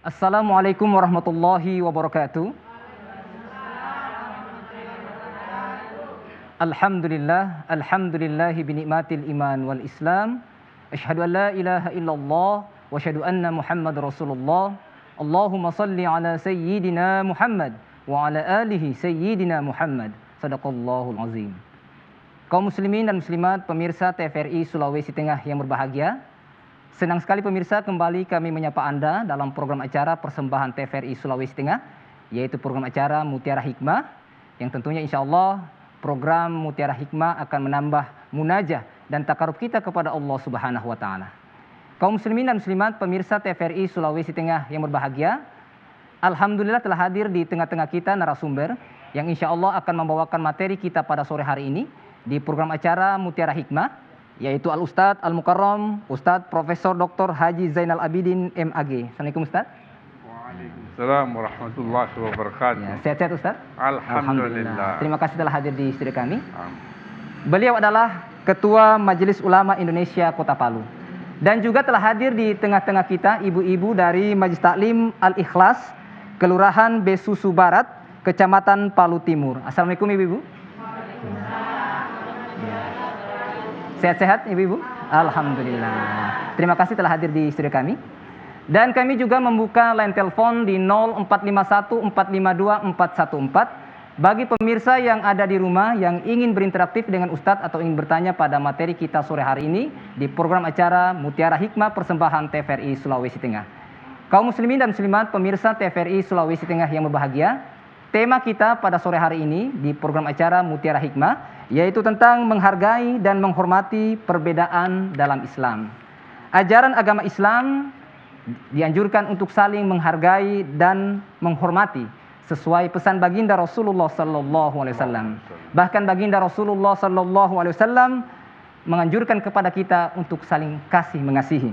Assalamualaikum warahmatullahi wabarakatuh. Alhamdulillahi binikmatil iman wal islam. Asyhadu an la ilaha illallah wa asyhadu anna Muhammad Rasulullah. Allahumma salli ala sayyidina Muhammad wa ala alihi sayyidina Muhammad. Sadaqallahul azim. Kaum muslimin dan muslimat pemirsa TVRI Sulawesi Tengah yang berbahagia, senang sekali pemirsa kembali kami menyapa Anda dalam program acara persembahan TVRI Sulawesi Tengah, yaitu program acara Mutiara Hikmah, yang tentunya insya Allah program Mutiara Hikmah akan menambah munajah dan takarub kita kepada Allah Subhanahu wa Ta'ala. Kaum muslimin dan muslimat pemirsa TVRI Sulawesi Tengah yang berbahagia, alhamdulillah telah hadir di tengah-tengah kita narasumber yang insya Allah akan membawakan materi kita pada sore hari ini di program acara Mutiara Hikmah, yaitu Al-Ustadz Al-Mukarram Ustadz Profesor Dr. Haji Zainal Abidin MAG. Assalamualaikum Ustadz. Waalaikumsalam warahmatullahi wabarakatuh. Ya, sehat-sehat Ustadz? Alhamdulillah. Terima kasih telah hadir di studio kami. Beliau adalah Ketua Majelis Ulama Indonesia Kota Palu. Dan juga telah hadir di tengah-tengah kita ibu-ibu dari Majelis Taklim Al-Ikhlas, Kelurahan Besusu Barat, Kecamatan Palu Timur. Assalamualaikum ibu-ibu. Sehat-sehat ibu-ibu? Alhamdulillah. Terima kasih telah hadir di studio kami. Dan kami juga membuka line telepon di 0451 452 414 bagi pemirsa yang ada di rumah yang ingin berinteraktif dengan Ustadz atau ingin bertanya pada materi kita sore hari ini di program acara Mutiara Hikmah persembahan TVRI Sulawesi Tengah. Kaum muslimin dan muslimat pemirsa TVRI Sulawesi Tengah yang berbahagia, tema kita pada sore hari ini di program acara Mutiara Hikmah yaitu tentang menghargai dan menghormati perbedaan dalam Islam. Ajaran agama Islam dianjurkan untuk saling menghargai dan menghormati sesuai pesan baginda Rasulullah sallallahu alaihi wasallam. Bahkan baginda Rasulullah sallallahu alaihi wasallam menganjurkan kepada kita untuk saling kasih mengasihi.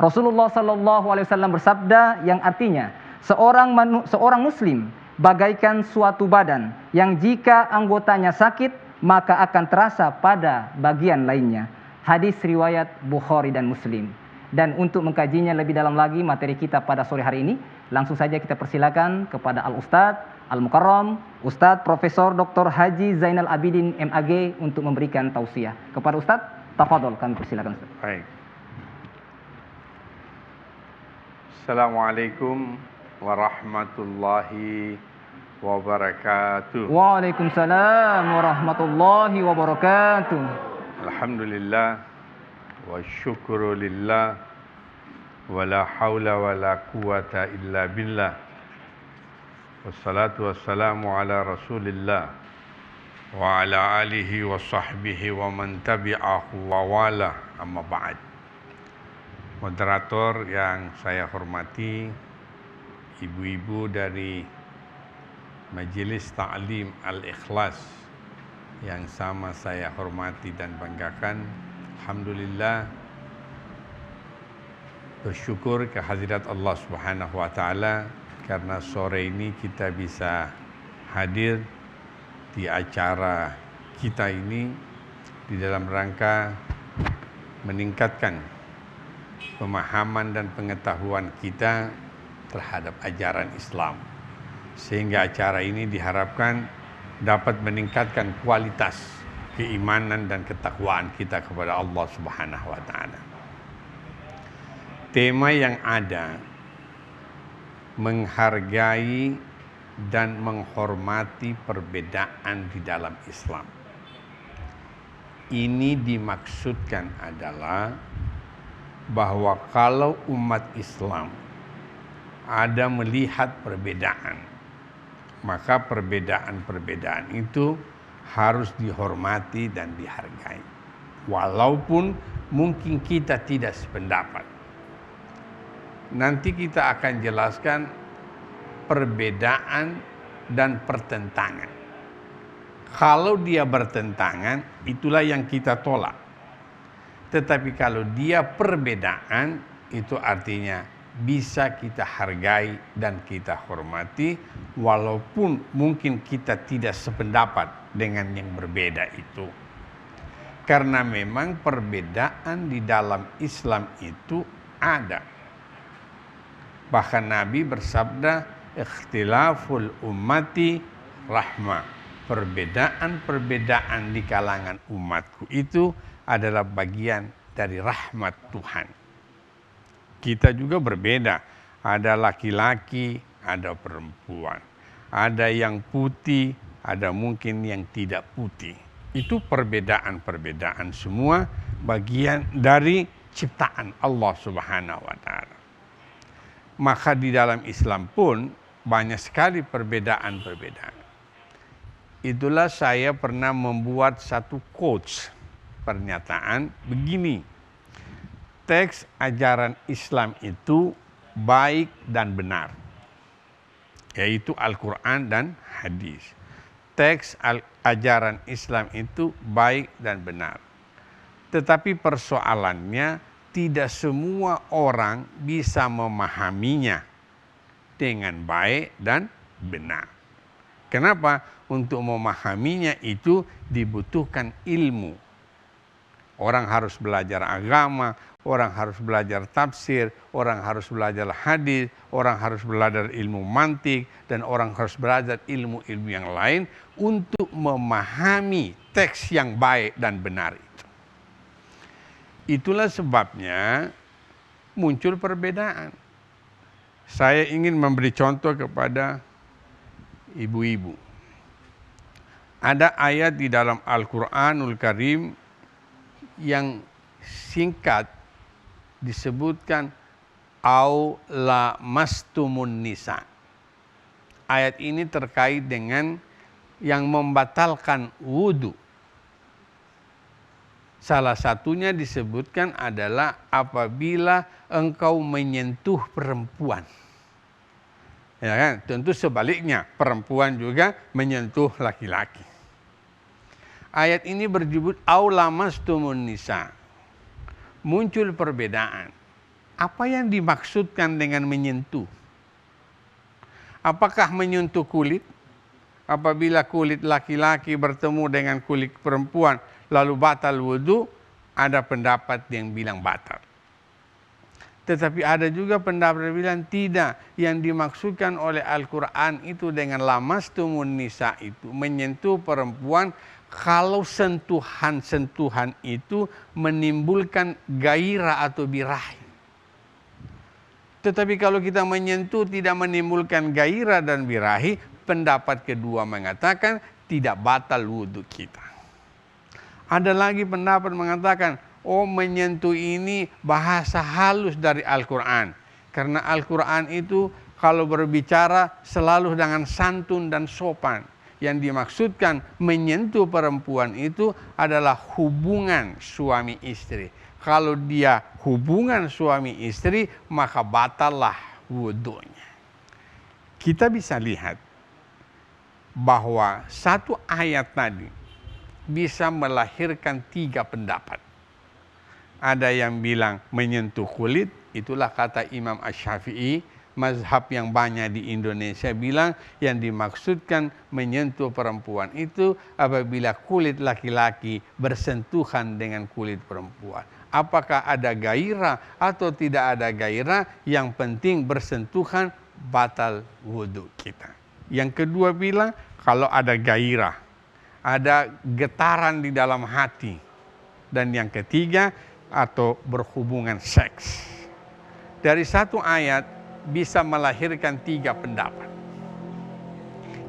Rasulullah sallallahu alaihi wasallam bersabda yang artinya seorang muslim bagaikan suatu badan yang jika anggotanya sakit maka akan terasa pada bagian lainnya. Hadis riwayat Bukhari dan Muslim. Dan untuk mengkajinya lebih dalam lagi materi kita pada sore hari ini, langsung saja kita persilakan kepada Al-Ustadz Al-Mukarram Ustadz Profesor Dr. Haji Zainal Abidin MAG untuk memberikan tausiah. Kepada Ustadz, tafadhol kami persilakan Ustadz. Baik. Assalamualaikum warahmatullahi wabarakatuh. Waalaikumsalam warahmatullahi wabarakatuh. Alhamdulillah wa syukru lillah wa la hawla wa la quwata illa billah. Wassalatu wassalamu ala rasulillah wa ala alihi wa sahbihi wa man tabi'ahu wa wala, amma ba'd. Moderator yang saya hormati, ibu-ibu dari Majelis Taklim Al-Ikhlas yang sama saya hormati dan banggakan, alhamdulillah bersyukur kehadirat Allah Subhanahu wa Ta'ala karena sore ini kita bisa hadir di acara kita ini di dalam rangka meningkatkan pemahaman dan pengetahuan kita terhadap ajaran Islam, sehingga acara ini diharapkan dapat meningkatkan kualitas keimanan dan ketakwaan kita kepada Allah Subhanahu wa Ta'ala. Tema yang ada menghargai dan menghormati perbedaan di dalam Islam. Ini dimaksudkan adalah bahwa kalau umat Islam ada melihat perbedaan, maka perbedaan-perbedaan itu harus dihormati dan dihargai. Walaupun mungkin kita tidak sependapat. Nanti kita akan jelaskan perbedaan dan pertentangan. Kalau dia bertentangan, itulah yang kita tolak. Tetapi kalau dia perbedaan, itu artinya bisa kita hargai dan kita hormati, walaupun mungkin kita tidak sependapat dengan yang berbeda itu. Karena memang perbedaan di dalam Islam itu ada. Bahkan Nabi bersabda, ikhtilaful ummati rahmah. Perbedaan-perbedaan di kalangan umatku itu adalah bagian dari rahmat Tuhan. Kita juga berbeda. Ada laki-laki, ada perempuan. Ada yang putih, ada mungkin yang tidak putih. Itu perbedaan-perbedaan semua bagian dari ciptaan Allah Subhanahu wa Ta'ala. Maka di dalam Islam pun banyak sekali perbedaan-perbedaan. Itulah saya pernah membuat satu quotes, pernyataan begini. Teks ajaran Islam itu baik dan benar, yaitu Al-Quran dan hadis. Teks ajaran Islam itu baik dan benar. Tetapi persoalannya tidak semua orang bisa memahaminya dengan baik dan benar. Kenapa? Untuk memahaminya itu dibutuhkan ilmu. Orang harus belajar agama, orang harus belajar tafsir, orang harus belajar hadis, orang harus belajar ilmu mantik, dan orang harus belajar ilmu-ilmu yang lain untuk memahami teks yang baik dan benar itu. Itulah sebabnya muncul perbedaan. Saya ingin memberi contoh kepada ibu-ibu. Ada ayat di dalam Al-Quranul Karim yang singkat disebutkan au lamastumun nisa. Ayat ini terkait dengan yang membatalkan wudu. Salah satunya disebutkan adalah apabila engkau menyentuh perempuan. Ya kan? Tentu sebaliknya, perempuan juga menyentuh laki-laki. Ayat ini berjudul au lamastumun nisa. Muncul perbedaan. Apa yang dimaksudkan dengan menyentuh? Apakah menyentuh kulit? Apabila kulit laki-laki bertemu dengan kulit perempuan lalu batal wudu, ada pendapat yang bilang batal. Tetapi ada juga pendapat yang bilang tidak. Yang dimaksudkan oleh Al-Quran itu dengan lamastumun nisa itu menyentuh perempuan kalau sentuhan-sentuhan itu menimbulkan gairah atau birahi. Tetapi kalau kita menyentuh tidak menimbulkan gairah dan birahi, pendapat kedua mengatakan tidak batal wudhu kita. Ada lagi pendapat mengatakan, oh menyentuh ini bahasa halus dari Al-Quran. Karena Al-Quran itu kalau berbicara selalu dengan santun dan sopan. Yang dimaksudkan menyentuh perempuan itu adalah hubungan suami istri. Kalau dia hubungan suami istri, maka batallah wudhunya. Kita bisa lihat bahwa satu ayat tadi bisa melahirkan 3 pendapat. Ada yang bilang menyentuh kulit, itulah kata Imam Asy-Syafi'i, mazhab yang banyak di Indonesia bilang yang dimaksudkan menyentuh perempuan itu apabila kulit laki-laki bersentuhan dengan kulit perempuan. Apakah ada gairah atau tidak ada gairah, yang penting bersentuhan, batal wudhu kita. Yang kedua bilang kalau ada gairah, ada getaran di dalam hati. Dan yang ketiga, atau berhubungan seks. Dari satu ayat bisa melahirkan 3 pendapat.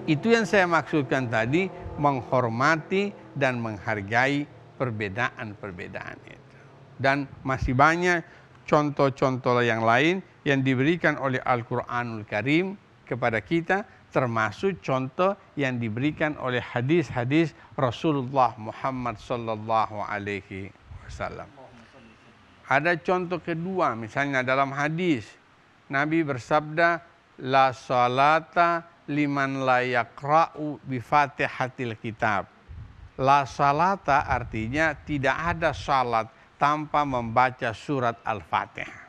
Itu yang saya maksudkan tadi, menghormati dan menghargai perbedaan-perbedaan itu. Dan masih banyak contoh-contoh yang lain yang diberikan oleh Al-Quranul Karim kepada kita, termasuk contoh yang diberikan oleh hadis-hadis Rasulullah Muhammad sallallahu alaihi wasallam. Ada contoh kedua, misalnya dalam hadis Nabi bersabda, la salata liman la yaqra'u bi Fatihatil kitab. La salata artinya tidak ada salat tanpa membaca surat Al-Fatihah.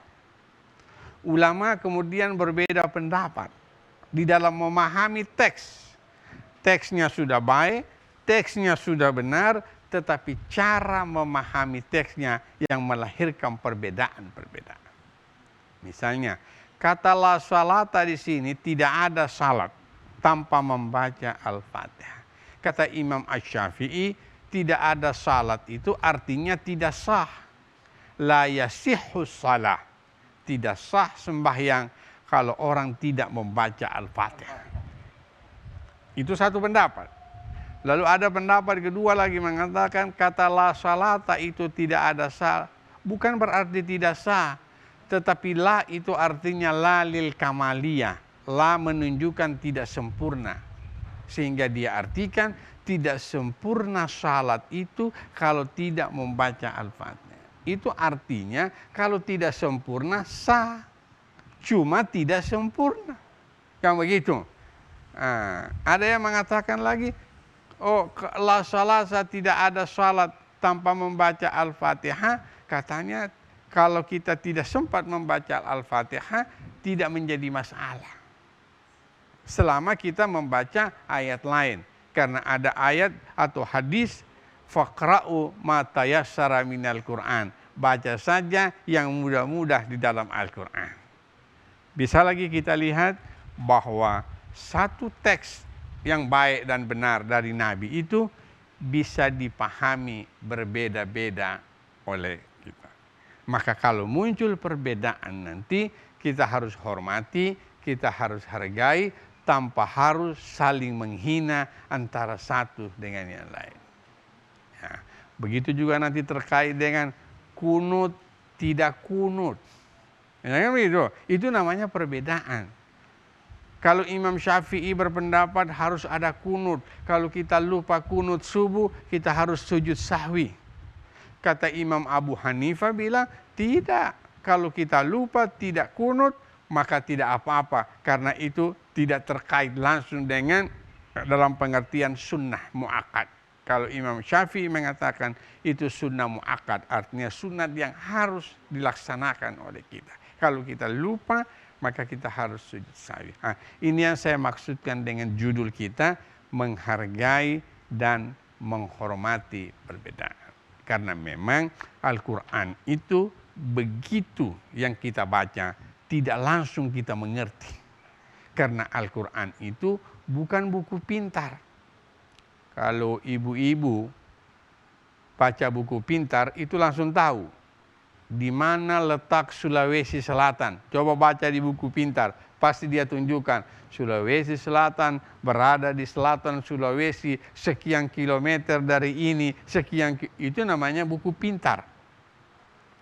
Ulama kemudian berbeda pendapat di dalam memahami teks. Teksnya sudah baik, teksnya sudah benar, tetapi cara memahami teksnya yang melahirkan perbedaan-perbedaan. Misalnya, kata la salata di sini tidak ada salat tanpa membaca Al-Fatihah. Kata Imam Asy-Syafi'i, tidak ada salat itu artinya tidak sah. La yasihhu salah. Tidak sah sembahyang kalau orang tidak membaca Al-Fatihah. Itu satu pendapat. Lalu ada pendapat kedua lagi mengatakan kata la salata itu tidak ada sah. Bukan berarti tidak sah. Tetapi la itu artinya la lil kamaliyah. La menunjukkan tidak sempurna. Sehingga dia artikan tidak sempurna salat itu kalau tidak membaca Al-Fatihah. Itu artinya kalau tidak sempurna sah. Cuma tidak sempurna. Yang begitu. Ada yang mengatakan lagi, oh la salasa tidak ada salat tanpa membaca Al-Fatihah. Katanya kalau kita tidak sempat membaca Al-Fatihah tidak menjadi masalah. Selama kita membaca ayat lain. Karena ada ayat atau hadis faqra'u ma tayassara minal Qur'an. Baca saja yang mudah-mudah di dalam Al-Qur'an. Bisa lagi kita lihat bahwa satu teks yang baik dan benar dari Nabi itu bisa dipahami berbeda-beda oleh kita. Maka kalau muncul perbedaan nanti kita harus hormati, kita harus hargai tanpa harus saling menghina antara satu dengan yang lain. Ya, begitu juga nanti terkait dengan kunut, tidak kunut. Ya, itu namanya perbedaan. Kalau Imam Syafi'i berpendapat harus ada kunut. Kalau kita lupa kunut subuh, kita harus sujud sahwi. Kata Imam Abu Hanifah bilang, tidak. Kalau kita lupa tidak kunut, maka tidak apa-apa. Karena itu tidak terkait langsung dengan dalam pengertian sunnah mu'akkad. Kalau Imam Syafi'i mengatakan itu sunnah mu'akkad, artinya sunnah yang harus dilaksanakan oleh kita. Kalau kita lupa, maka kita harus sujud sahwi. Ini yang saya maksudkan dengan judul kita, menghargai dan menghormati perbedaan. Karena memang Al-Quran itu begitu yang kita baca, tidak langsung kita mengerti. Karena Al-Quran itu bukan buku pintar. Kalau ibu-ibu baca buku pintar itu langsung tahu di mana letak Sulawesi Selatan. Coba baca di buku pintar, pasti dia tunjukkan Sulawesi Selatan berada di selatan Sulawesi sekian kilometer dari ini, sekian itu namanya buku pintar.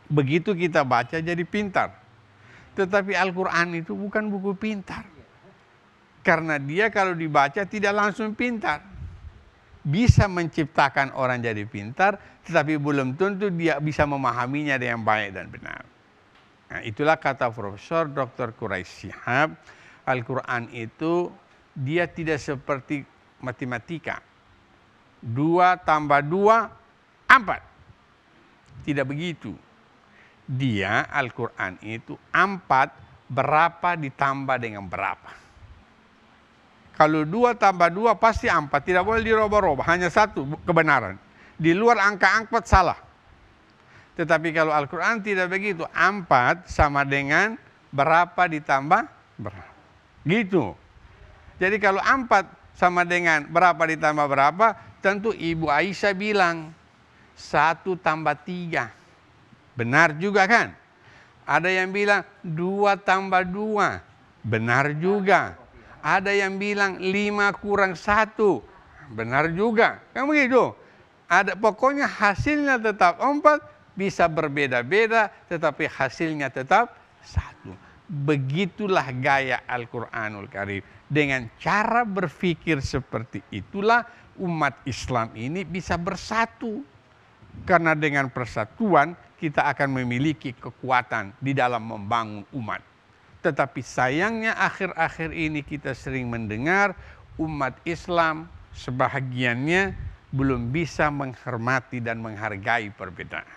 Begitu kita baca jadi pintar. Tetapi Al-Quran itu bukan buku pintar. Karena dia kalau dibaca tidak langsung pintar. Bisa menciptakan orang jadi pintar, tetapi belum tentu dia bisa memahaminya dengan baik dan benar. Nah, itulah kata Profesor Dr. Quraisy Shihab, Al-Quran itu dia tidak seperti matematika. 2 tambah 2, 4. Tidak begitu. Dia, Al-Quran itu 4 berapa ditambah dengan berapa. Kalau 2 tambah 2 pasti 4, tidak boleh dirubah-rubah, hanya satu kebenaran. Di luar angka 4 salah. Tetapi kalau Al-Quran tidak begitu, 4 sama dengan berapa ditambah berapa. Gitu. Jadi kalau 4 sama dengan berapa ditambah berapa, tentu Ibu Aisyah bilang 1 tambah 3. Benar juga kan? Ada yang bilang 2 tambah 2. Benar juga. Ada yang bilang 5 kurang 1. Benar juga. Kan begitu? Pokoknya hasilnya tetap 4, bisa berbeda-beda, tetapi hasilnya tetap 1. Begitulah gaya Al-Quranul Karim. Dengan cara berpikir seperti itulah umat Islam ini bisa bersatu. Karena dengan persatuan kita akan memiliki kekuatan di dalam membangun umat. Tetapi sayangnya akhir-akhir ini kita sering mendengar umat Islam sebahagiannya belum bisa menghormati dan menghargai perbedaan.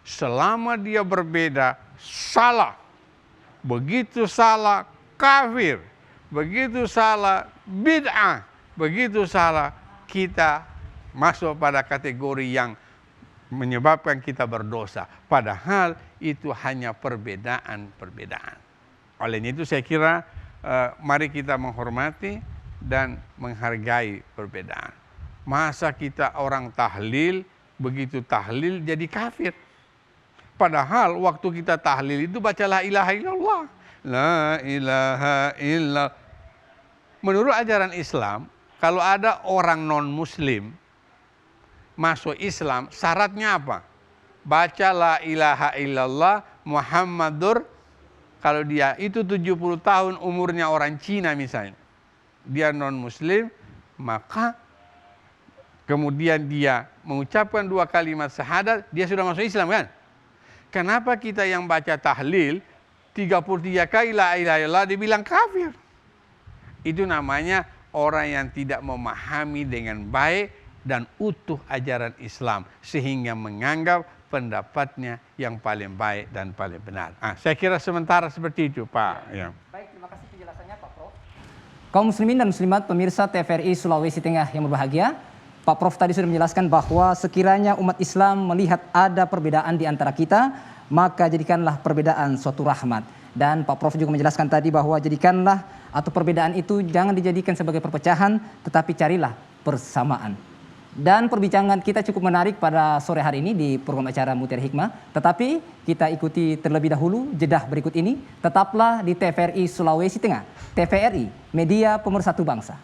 selama dia berbeda, salah. Begitu salah, kafir. Begitu salah, bid'ah. Begitu salah, kita masuk pada kategori yang menyebabkan kita berdosa. Padahal itu hanya perbedaan-perbedaan. Olehnya itu saya kira mari kita menghormati dan menghargai perbedaan. Masa kita orang tahlil, begitu tahlil jadi kafir. Padahal waktu kita tahlil itu baca la ilaha illallah. La ilaha illallah. Menurut ajaran Islam, kalau ada orang non-muslim masuk Islam, syaratnya apa? Baca la ilaha illallah Muhammadur. Kalau dia itu 70 tahun umurnya orang Cina misalnya, dia non-muslim, maka kemudian dia mengucapkan 2 kalimat syahadat, dia sudah masuk Islam kan? Kenapa kita yang baca tahlil 33 kali la ilaha illallah dibilang kafir? Itu namanya orang yang tidak memahami dengan baik dan utuh ajaran Islam, sehingga menganggap pendapatnya yang paling baik dan paling benar. Saya kira sementara seperti itu, Pak. Ya. Baik, terima kasih penjelasannya Pak Prof. Kaum muslimin dan muslimat pemirsa TVRI Sulawesi Tengah yang berbahagia, Pak Prof tadi sudah menjelaskan bahwa sekiranya umat Islam melihat ada perbedaan di antara kita, maka jadikanlah perbedaan suatu rahmat. Dan Pak Prof juga menjelaskan tadi bahwa jadikanlah atau perbedaan itu jangan dijadikan sebagai perpecahan, tetapi carilah persamaan. Dan perbincangan kita cukup menarik pada sore hari ini di program acara Mutiara Hikmah. Tetapi kita ikuti terlebih dahulu jedah berikut ini. Tetaplah di TVRI Sulawesi Tengah. TVRI, media pemersatu bangsa.